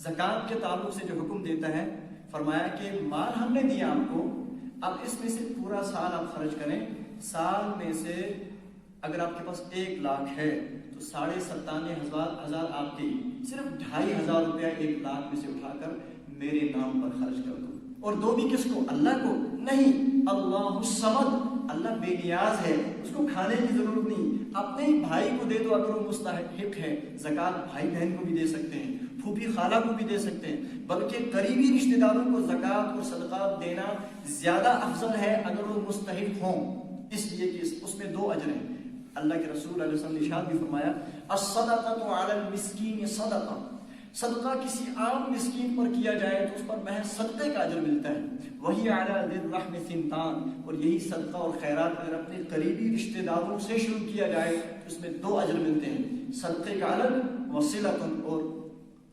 زکات کے تعلق سے جو حکم دیتا ہے، فرمایا کہ مال ہم نے دیا آپ کو، اب اس میں سے پورا سال آپ خرچ کریں. سال میں سے اگر آپ کے پاس 1 لاکھ ہے تو 97,500 آپ کے صرف 2,500 روپیہ 1 لاکھ میں سے اٹھا کر میرے نام پر خرچ کر دو. اور دو بھی کس کو؟ اللہ کو نہیں. اللہ الصمد، اللہ بے نیاز ہے، اس کو کھانے کی ضرورت نہیں. اپنے بھائی کو دے دو اگر وہ مستحق ہے. زکات بھائی بہن کو بھی دے سکتے ہیں، پھوپھی خالہ کو بھی دے سکتے ہیں، بلکہ قریبی رشتہ داروں کو زکات اور صدقات دینا زیادہ افضل ہے اگر وہ مستحق ہوں، اس لیے کہ اس میں 2 اجر ہیں. اللہ کے رسول علیہ وسلم نے ارشاد بھی فرمایا الصدقۃ علی المسکین صدقہ، صدقہ کسی عام مسکین پر کیا جائے تو اس پر محض صدقے کا اجر ملتا ہے. وہی علی ذی الرحم ثنتان، اور یہی صدقہ اور خیرات اگر اپنے قریبی رشتہ داروں سے شروع کیا جائے تو اس میں 2 اجر ملتے ہیں، صدقے کا الگ، وصلۃ اور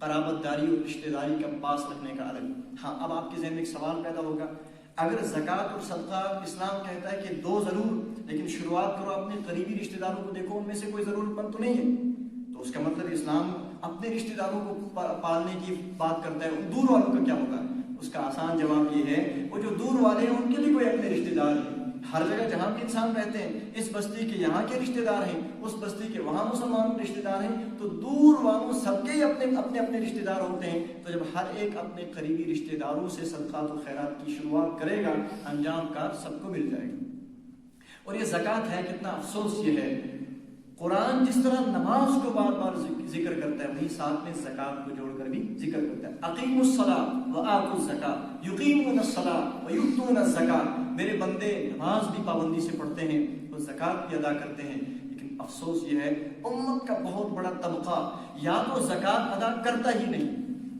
قرابت داری اور رشتہ داری کا پاس رکھنے کا الگ. ہاں اب آپ کے ذہن میں ایک سوال پیدا ہوگا، اگر زکات اور صدقہ اسلام کہتا ہے کہ 2 ضرور، لیکن شروعات کرو اپنے قریبی رشتہ داروں کو دیکھو ان میں سے کوئی ضرورت مند تو نہیں ہے، تو اس کا مطلب اسلام اپنے رشتہ داروں کو پالنے کی بات کرتا ہے. ان دور والوں کا کیا ہوگا؟ اس کا آسان جواب یہ ہے وہ جو دور والے ہیں ان کے بھی کوئی اپنے رشتہ دار ہیں. ہر جگہ جہاں بھی انسان رہتے ہیں، اس بستی کے یہاں کے رشتہ دار ہیں، اس بستی کے وہاں مسلمان رشتہ دار ہیں، تو دور والوں سب کے اپنے رشتہ دار ہوتے ہیں. تو جب ہر ایک اپنے قریبی رشتہ داروں سے صدقات و خیرات کی شروعات کرے گا، انجام کار سب کو مل جائے گا. اور یہ زکات ہے، کتنا افسوس یہ ہے، قرآن جس طرح نماز کو بار بار ذکر کرتا ہے وہی ساتھ میں زکات کو جوڑ کر بھی ذکر کرتا ہے. اقیموا الصلاۃ وآتوا الزکاۃ یقیمون الصلاۃ ویؤتون الزکاۃ. میرے بندے نماز بھی پابندی سے پڑھتے ہیں اور زکات بھی ادا کرتے ہیں. لیکن افسوس یہ ہے امت کا بہت بڑا طبقہ یا تو زکات ادا کرتا ہی نہیں،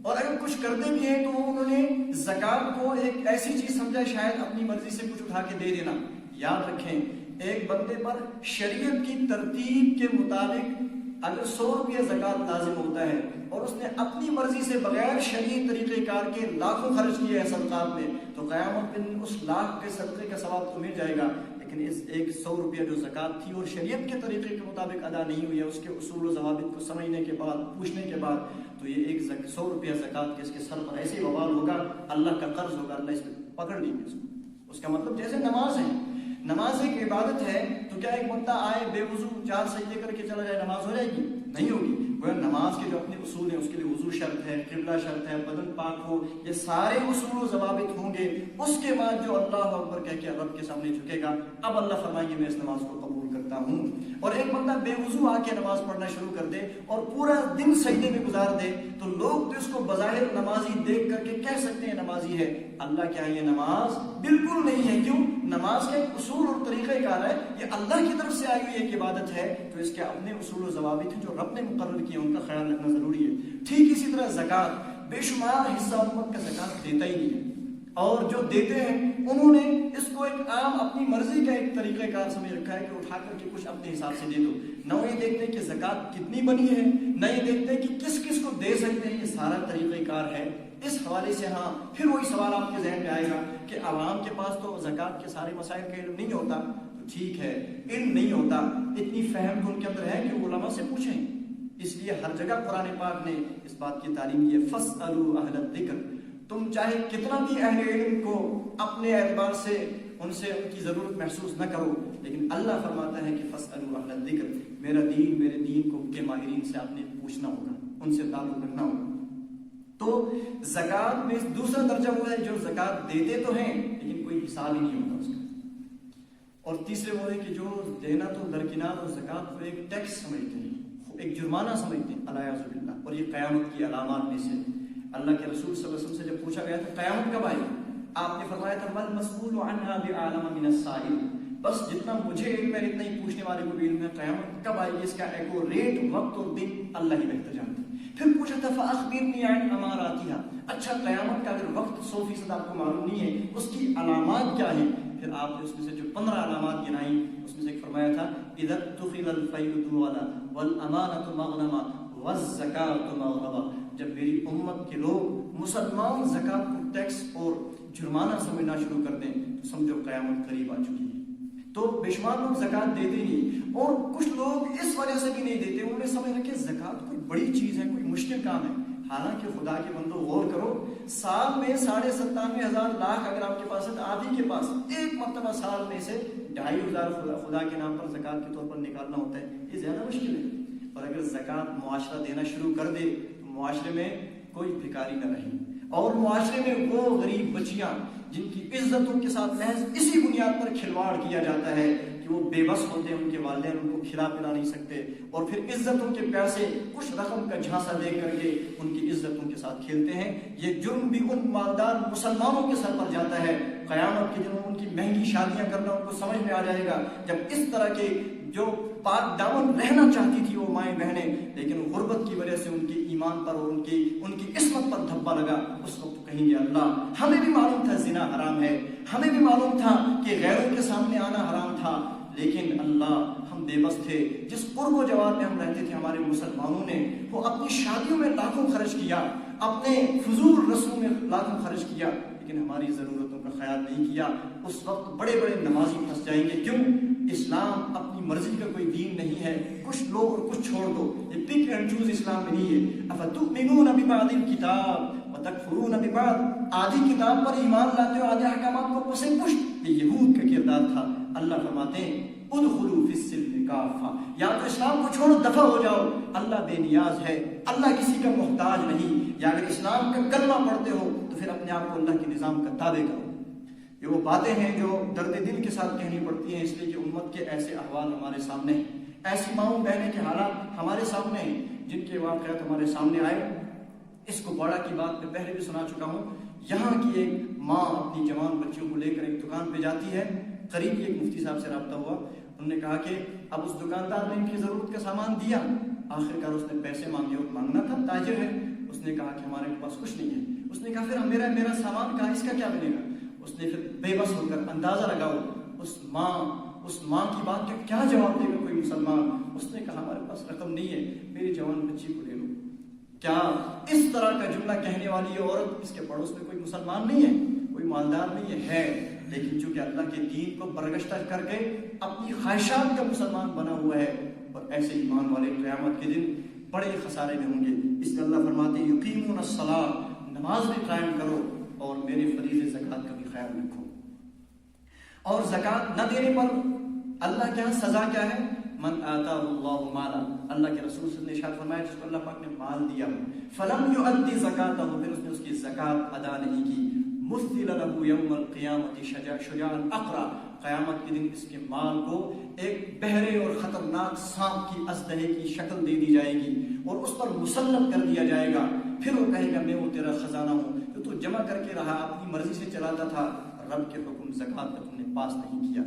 اور اگر کچھ کرتے بھی ہیں تو انہوں نے زکات کو ایک ایسی چیز سمجھا شاید اپنی مرضی سے کچھ اٹھا کے دے دینا. یاد رکھیں ایک بندے پر شریعت کی ترتیب کے مطابق اگر 100 روپیہ زکات لازم ہوتا ہے اور اس نے اپنی مرضی سے بغیر شرعی طریقہ کار کے لاکھوں خرچ کیے ہیں صدقات میں، تو قیامت میں اس لاکھ کے صدقے کا ثواب تو مل جائے گا. لیکن اس ایک 100 روپیہ جو زکات تھی اور شریعت کے طریقے کے مطابق ادا نہیں ہوئی ہے، اس کے اصول و ضوابط کو سمجھنے کے بعد، پوچھنے کے بعد، تو یہ ایک 100 روپیہ زکات کے اس کے سر پر ایسے وبال ہوگا، اللہ کا قرض ہوگا، اللہ اس پہ پکڑ لیں گے اس کو. اس کا مطلب جیسے نماز ہے، نماز ایک عبادت ہے، تو کیا ایک بندہ آئے بے وضو 4 سجدے کر کے چلا جائے نماز ہو جائے گی؟ نہیں ہوگی. وہ نماز کے جو اپنے اصول ہیں، اس کے لیے وضو شرط ہے، قبلہ شرط ہے، بدن پاک ہو، یہ سارے اصول و ضوابط ہوں گے. اس کے بعد جو اللہ اکبر کہہ کے رب کے سامنے جھکے گا، اب اللہ فرمائیں گے میں اس نماز کو قبول کرتا ہوں. اور ایک بندہ بے وضو آ کے نماز پڑھنا شروع کر دے اور پورا دن سجدے میں گزار دے، تو لوگ تو اس کو بظاہر نمازی دیکھ کر کے کہہ سکتے ہیں نمازی ہے. اللہ کیا یہ نماز بالکل نہیں ہے. کیوں؟ نماز کا ایک اصول اور طریقہ کار ہے، یہ اللہ کی طرف سے آئی ہوئی ایک عبادت ہے، تو اس کے اپنے اصول و ضوابط ہیں جو رب نے مقرر کیے، ان کا خیال رکھنا ضروری ہے. ٹھیک اسی طرح زکات، بے شمار حصہ امت کا زکات دیتا ہی نہیں ہے، اور جو دیتے ہیں انہوں نے اس کو ایک عام اپنی مرضی کا ایک طریقہ کار سمجھ رکھا ہے کہ اٹھا کر کے کچھ اپنے حساب سے دے دو. نہ یہ دیکھتے کہ زکات کتنی بنی ہے، نہ یہ دیکھتے کہ کس کس کو دے سکتے ہیں. یہ سارا طریقہ کار ہے. اس حوالے سے ہاں پھر وہی سوال آپ کے ذہن میں آئے گا کہ عوام کے پاس تو زکات کے سارے مسائل کا علم نہیں ہوتا. تو ٹھیک ہے، علم نہیں ہوتا، اتنی فہم تو ان کے اندر ہے کہ وہ علماء سے پوچھیں. اس لیے ہر جگہ قرآن پاک نے اس بات کی تعلیم دی ہے، فاسألوا اہل الذکر. تم چاہے کتنا بھی اہل علم کو اپنے اعتبار سے ان کی ضرورت محسوس نہ کرو، لیکن اللہ فرماتا ہے کہ فاسألوا اہل الذکر. میرے دین کو کے ماہرین سے آپ نے پوچھنا ہوگا، ان سے تعلق رکھنا ہوگا. تو زکات میں دوسرا درجہ وہ ہے جو زکات دیتے تو ہیں لیکن کوئی حساب ہی نہیں ہوتا اس کا. اور تیسرے وہ ہے کہ جو دینا تو درکنار اور زکات کو ایک ٹیکس سمجھتے ہیں، ایک جرمانہ سمجھتے ہیں، الیاذ باللہ. اور یہ قیامت کی علامات میں سے اللہ کے رسول صلی اللہ علیہ وسلم سے جب پوچھا گیا تھا قیامت کب آئے گی، آپ نے فرمایا تھا مل مسئول عنہا بعالم من السائل. بس جتنا مجھے علم ہے اتنا ہی پوچھنے والے کو بھی علم ہے. قیامت کب آئے گی اس کا ایکوریٹ وقت اور دن اللہ ہی بہتر جانتا ہے. پھر پوچھا تھا فاخبرنی عن اماراتها. اچھا قیامت کا اگر وقت 100% آپ کو معلوم نہیں ہے، اس کی علامات کیا ہیں؟ پھر آپ نے اس میں سے جو 15 علامات گنائی اس میں سے ایک فرمایا تھا اذا اتخذ الفیل دولا والامانۃ مغنما والزکاۃ مغربا. جب میری امت کے لوگ مسلمان زکات کو ٹیکس اور جرمانہ سمجھنا شروع کر دیں تو سمجھو قیامت قریب آ چکی ہے. تو بے شمار لوگ زکات دیتے نہیں، اور کچھ لوگ اس وجہ سے بھی نہیں دیتے، انہوں نے سمجھ رکھے زکات کوئی بڑی چیز ہے، کوئی مشکل کام ہے. حالانکہ خدا کے بندو غور کرو، سال میں 97,500 لاکھ اگر آپ کے پاس ہے تو آپ ہی کے پاس ایک مرتبہ سال میں سے 2,500 خدا کے نام پر زکوٰۃ کے طور پر نکالنا ہوتا ہے، یہ زیادہ مشکل ہے۔ اور اگر زکوٰۃ معاشرہ دینا شروع کر دے تو معاشرے میں کوئی بھکاری نہ رہے، اور معاشرے میں وہ غریب بچیاں جن کی عزتوں کے ساتھ محض اسی بنیاد پر کھلواڑ کیا جاتا ہے کہ وہ بے بس ہوتے ہیں، ان کے والدین ان کو کھلا پلا نہیں سکتے، اور پھر عزتوں کے پیسے کچھ رقم کا جھانسا دے کر کے ان کی عزتوں کے ساتھ کھیلتے ہیں، یہ جرم بھی ان مالدار مسلمانوں کے سر پر جاتا ہے۔ قیامت کے دنوں ان کی مہنگی شادیاں کرنا ان کو سمجھ میں آ جائے گا، جب اس طرح کے جو پاک دامن رہنا چاہتی تھی وہ مائیں بہنیں، لیکن غربت کی وجہ سے ان کے ایمان پر اور ان کی عصمت پر دھبا لگا، اس وقت کہیں گے اللہ ہمیں بھی معلوم تھا زنا حرام ہے، ہمیں بھی معلوم تھا کہ غیروں کے سامنے آنا حرام تھا، لیکن اللہ ہم بے بس تھے۔ جس قرب و جوار میں ہم رہتے تھے ہمارے مسلمانوں نے وہ اپنی شادیوں میں لاکھوں خرچ کیا، اپنے فضول رسموں میں لاکھوں خرچ کیا، لیکن ہماری ضرورتوں کا خیال نہیں کیا۔ اس وقت بڑے بڑے نمازی پھنس جائیں گے، کیوں؟ اسلام اپنی مرضی کا کوئی دین نہیں ہے، کچھ لو اور کچھ چھوڑ دو، یہ پک اینڈ چوز اسلام میں نہیں ہے۔ افتؤمنون ببعض الکتاب وتکفرون ببعض، آدھی کتاب پر ایمان لاتے ہو، آدھے احکامات کو پس پشت، یہ یہود کا کردار تھا۔ اللہ فرماتے ہیں ادخلوا فی السلم کافہ، یا تو اسلام کو چھوڑو دفع ہو جاؤ، اللہ بے نیاز ہے، اللہ کسی کا محتاج نہیں، یا اگر اسلام کا کلمہ پڑھتے ہو تو پھر اپنے آپ کو اللہ کے نظام کا تابع کرو۔ یہ وہ باتیں ہیں جو درد دل کے ساتھ کہنی پڑتی ہیں، اس لیے کہ امت کے ایسے احوال ہمارے سامنے ہیں، ایسی ماؤں بہنیں کے حالات ہمارے سامنے ہیں جن کے واقعات ہمارے سامنے آئے۔ اس کو بڑا کی بات میں پہلے بھی سنا چکا ہوں، یہاں کی ایک ماں اپنی جوان بچیوں کو لے کر ایک دکان پہ جاتی ہے، قریب ایک مفتی صاحب سے رابطہ ہوا، انہوں نے کہا کہ اب اس دکاندار نے ان کی ضرورت کا سامان دیا، آخرکار اس نے پیسے مانگے، اور مانگنا تھا، تاجر ہے، اس نے کہا کہ ہمارے پاس کچھ نہیں ہے۔ اس نے کہا پھر میرا سامان کہاں، اس کا کیا بنے گا؟ اس نے پھر بے بس ہو کر اندازہ لگاؤ اس ماں کی بات کا کیا جواب دے گا کوئی مسلمان؟ اس نے کہا ہمارے پاس رقم نہیں ہے، میری جوان بچی کو لے لو۔ کیا اس طرح کا جملہ کہنے والی یہ عورت، اس کے پڑوس میں کوئی مسلمان نہیں ہے، کوئی مالدار نہیں ہے، لیکن چونکہ اللہ کے دین کو برگشتہ کر کے اپنی خواہشات کا مسلمان بنا ہوا ہے، اور ایسے ایمان والے قیامت کے دن بڑے خسارے میں ہوں گے۔ اس لیے اللہ فرماتے ہیں یقیمون الصلاۃ، نماز بھی قائم کرو اور میرے فریضے زکوٰۃ کا بھی خیال رکھو۔ اور زکوٰۃ نہ دینے پر اللہ کے یہاں سزا کیا ہے؟ من آتاہ اللہ مالا، اللہ کے رسول صلی اللہ علیہ وسلم نے ارشاد فرمایا جس کو اللہ پاک نے مال دیا فلم یؤدی زکاتہ، پھر اس نے اس کی زکوٰۃ ادا نہیں کی، مثل له یوم القیامۃ شجاعا اقرا، قیامت کے دن اس کے مال کو ایک بحرے اور خطرناک سانپ کی اژدہے کی شکل دے دی جائے گی اور اس پر مسلط کر دیا جائے گا، پھر وہ کہے گا میں وہ تیرا خزانہ ہوں جو تو جمع کر کے رہا، اپنی مرضی سے چلاتا تھا، رب کے حکم زکوٰۃ کا تم نے پاس نہیں کیا۔